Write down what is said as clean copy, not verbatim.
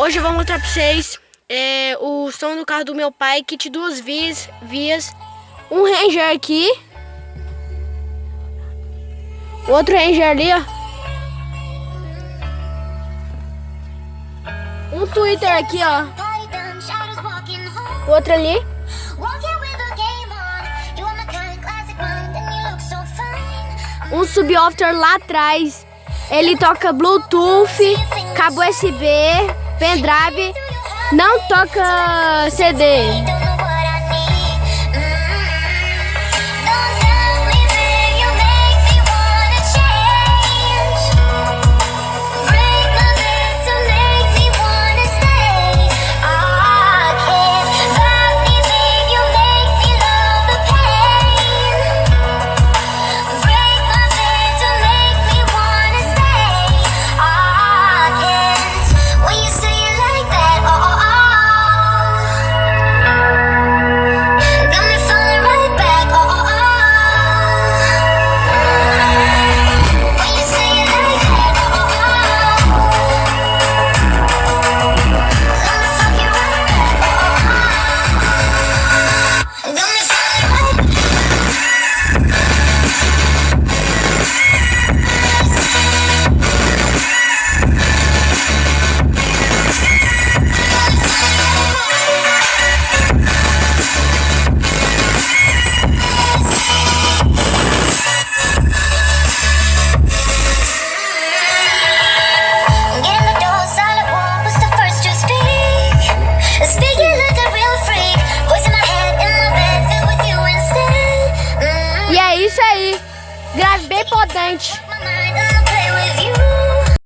Hoje eu vou mostrar pra vocês o som do carro do meu pai, kit 2 vias, um Ranger aqui, outro Ranger ali, ó, um Twitter aqui, ó, outro ali, um subwoofer lá atrás. Ele toca Bluetooth, cabo USB, pendrive, não toca CD.